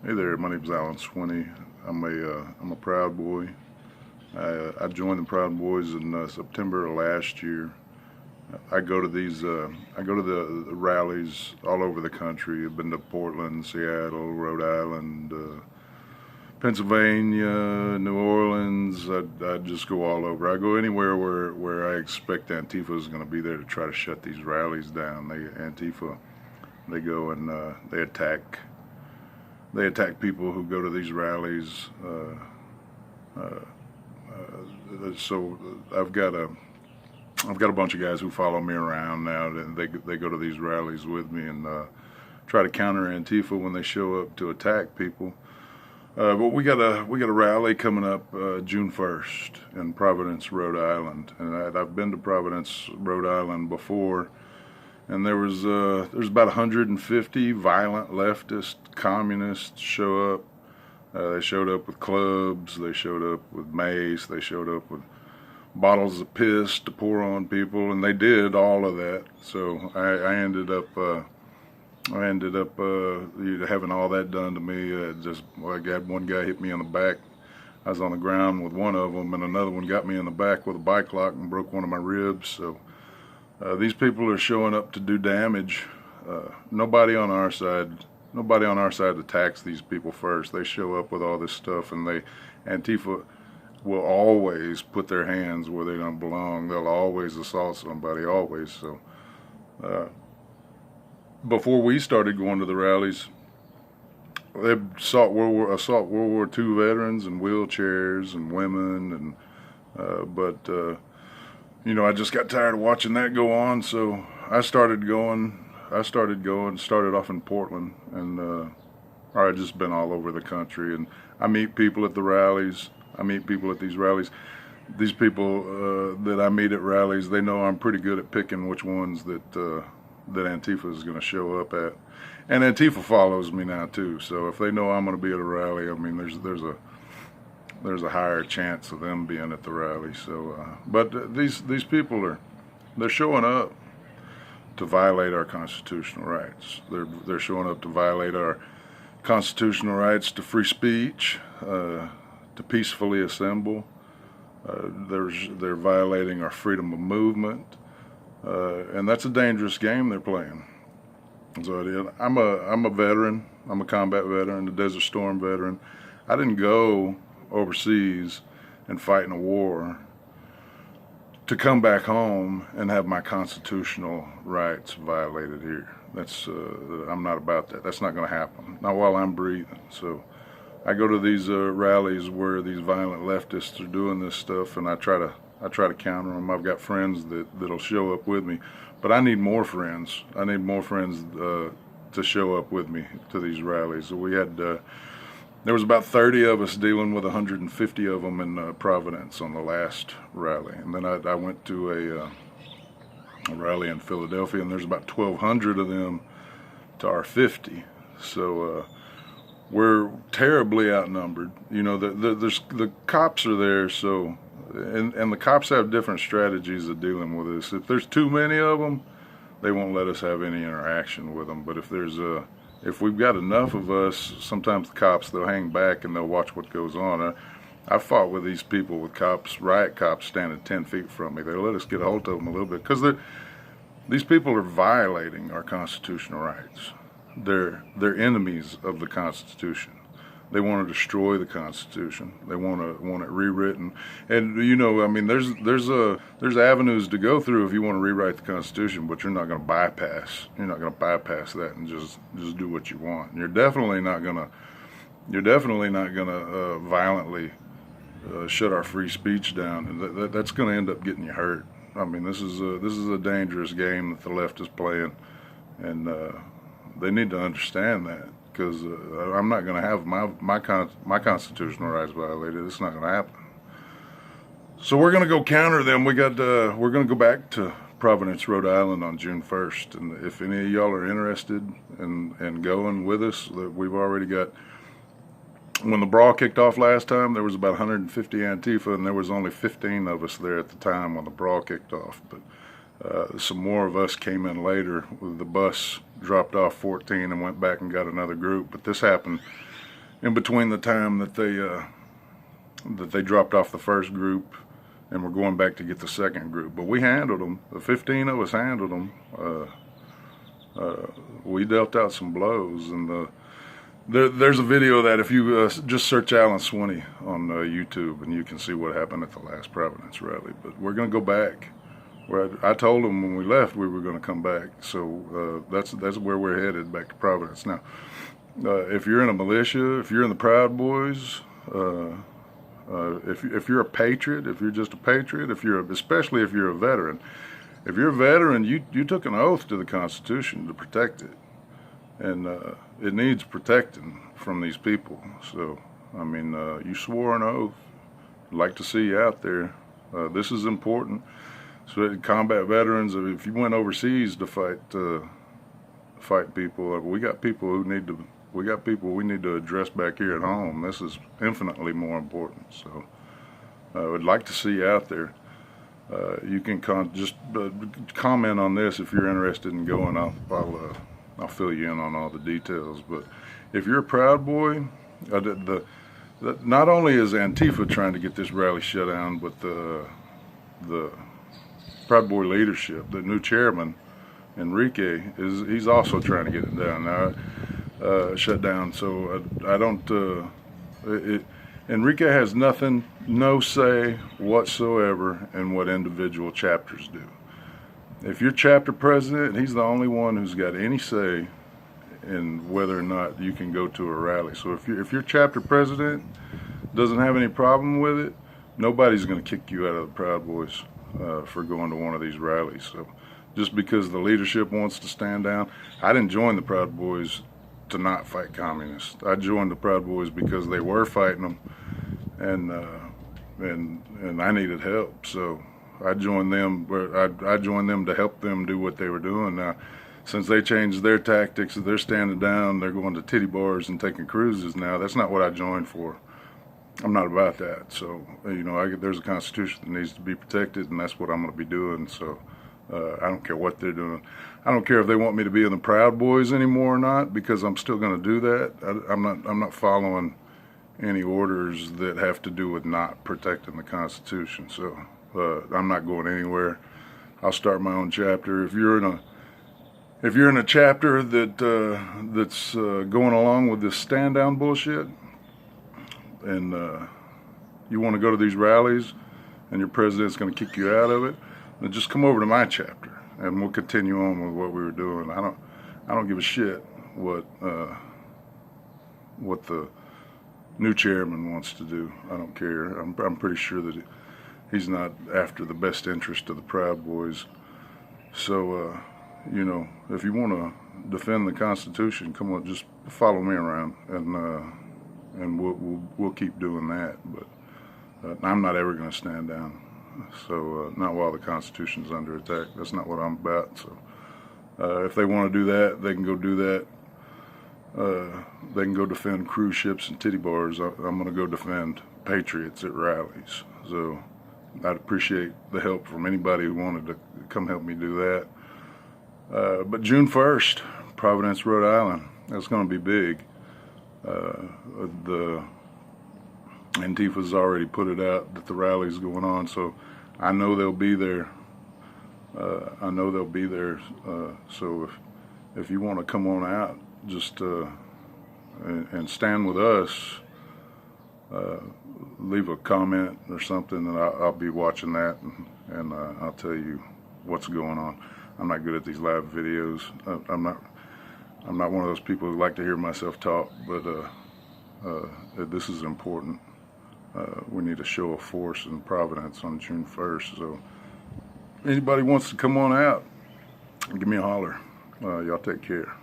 Hey there, my name's Alan Swinney. I'm a Proud Boy. I joined the Proud Boys in September of last year. I go to the rallies all over the country. I've been to Portland, Seattle, Rhode Island, Pennsylvania, New Orleans. I just go all over. I go anywhere where I expect Antifa is going to be there to try to shut these rallies down. They go and they attack. They attack people who go to these rallies. So I've got a bunch of guys who follow me around now. And they go to these rallies with me and try to counter Antifa when they show up to attack people. But we got a rally coming up June 1st in Providence, Rhode Island, and I've been to Providence, Rhode Island before. And there's about 150 violent leftist communists show up. They showed up with clubs, they showed up with mace, they showed up with bottles of piss to pour on people, and they did all of that. So I ended up having all that done to me. I had one guy hit me in the back. I was on the ground with one of them, and another one got me in the back with a bike lock and broke one of my ribs. So these people are showing up to do damage. Nobody on our side attacks these people first. They show up with all this stuff, and Antifa will always put their hands where they don't belong. They'll always assault somebody, always. So before we started going to the rallies, they assault World War II veterans and wheelchairs and women, and I just got tired of watching that go on, so I started going. Started off in Portland, and I've just been all over the country, and I meet people at the rallies. I meet people at these rallies. These people that I meet at rallies, they know I'm pretty good at picking which ones that Antifa is going to show up at. And Antifa follows me now too, so if they know I'm going to be at a rally, I mean, there's a higher chance of them being at the rally. So, but these people they're showing up to violate our constitutional rights. They're showing up to violate our constitutional rights to free speech, to peacefully assemble. They're violating our freedom of movement, and that's a dangerous game they're playing. So I'm a veteran. I'm a combat veteran, a Desert Storm veteran. I didn't go overseas and fight in a war to come back home and have my constitutional rights violated here. I'm not about that. That's not going to happen. Not while I'm breathing. So I go to these rallies where these violent leftists are doing this stuff, and I try to counter them. I've got friends that'll show up with me, but I need more friends. I need more friends to show up with me to these rallies. So we had. There was about 30 of us dealing with 150 of them in Providence on the last rally. And then I went to a rally in Philadelphia, and there's about 1,200 of them to our 50. So we're terribly outnumbered. You know, the cops are there, so and the cops have different strategies of dealing with this. If there's too many of them, they won't let us have any interaction with them. But if we've got enough of us, sometimes the cops, they'll hang back and they'll watch what goes on. I fought with these people, with riot cops standing 10 feet from me. They let us get a hold of them a little bit because these people are violating our constitutional rights. They're enemies of the Constitution. They want to destroy the Constitution. They want it rewritten. And I mean, there's avenues to go through if you want to rewrite the Constitution, but you're not going to bypass. You're not going to bypass that and just do what you want. And you're definitely not going to violently shut our free speech down. And that's going to end up getting you hurt. I mean, this is a dangerous game that the left is playing, and they need to understand that. Because I'm not going to have my constitutional rights violated. It's not going to happen. So we're going to go counter them. We're going to go back to Providence, Rhode Island on June 1st. And if any of y'all are interested in going with us, we've already got. When the brawl kicked off last time, there was about 150 Antifa, and there was only 15 of us there at the time when the brawl kicked off. But some more of us came in later. The bus dropped off 14 and went back and got another group. But this happened in between the time that they dropped off the first group and we're going back to get the second group. But we handled them. The 15 of us handled them. We dealt out some blows, and there's a video of that if you just search Alan Swinney on YouTube, and you can see what happened at the last Providence Rally. But we're going to go back. I told them when we left we were going to come back, so that's where we're headed, back to Providence. Now, if you're in a militia, if you're in the Proud Boys, if you're a patriot, if you're just a patriot, especially if you're a veteran, if you're a veteran, you took an oath to the Constitution to protect it, and it needs protecting from these people. So, I mean, you swore an oath. I'd like to see you out there. This is important. So, combat veterans, if you went overseas to fight people, we got people who need to. We got people we need to address back here at home. This is infinitely more important. So, I would like to see you out there. You can just comment on this if you're interested in going. I'll fill you in on all the details. But if you're a Proud Boy, not only is Antifa trying to get this rally shut down, but the Proud Boy leadership, the new chairman, Enrique, he's also trying to get it down now, shut down. So I don't. Enrique has no say whatsoever in what individual chapters do. If you're chapter president, he's the only one who's got any say in whether or not you can go to a rally. So if your chapter president doesn't have any problem with it, nobody's going to kick you out of the Proud Boys for going to one of these rallies. So just because the leadership wants to stand down, I didn't join the Proud Boys to not fight communists. I joined the Proud Boys because they were fighting them, and I needed help. So I joined them. I joined them to help them do what they were doing. Now, since they changed their tactics, they're standing down, they're going to titty bars and taking cruises now. That's not what I joined for. I'm not about that. So, there's a Constitution that needs to be protected, and that's what I'm going to be doing. So I don't care what they're doing. I don't care if they want me to be in the Proud Boys anymore or not, because I'm still going to do that. I'm not following any orders that have to do with not protecting the Constitution. So I'm not going anywhere. I'll start my own chapter. If you're in a chapter that's going along with this stand down bullshit, and you want to go to these rallies, and your president's going to kick you out of it, then just come over to my chapter, and we'll continue on with what we were doing. I don't give a shit what the new chairman wants to do. I don't care. I'm pretty sure that he's not after the best interest of the Proud Boys. So, if you want to defend the Constitution, come on, just follow me around, and we'll keep doing that. But I'm not ever going to stand down. So not while the Constitution's under attack. That's not what I'm about. So if they want to do that, they can go do that. They can go defend cruise ships and titty bars. I'm going to go defend patriots at rallies. So I'd appreciate the help from anybody who wanted to come help me do that. But June 1st, Providence, Rhode Island, that's going to be big. The Antifa's already put it out that the rally's going on, so I know they'll be there. So if you want to come on out, just and stand with us, leave a comment or something, and I'll be watching that, and I'll tell you what's going on. I'm not good at these live videos. I'm not one of those people who like to hear myself talk, but this is important. We need a show of force in Providence on June 1st. So anybody wants to come on out, give me a holler. Y'all take care.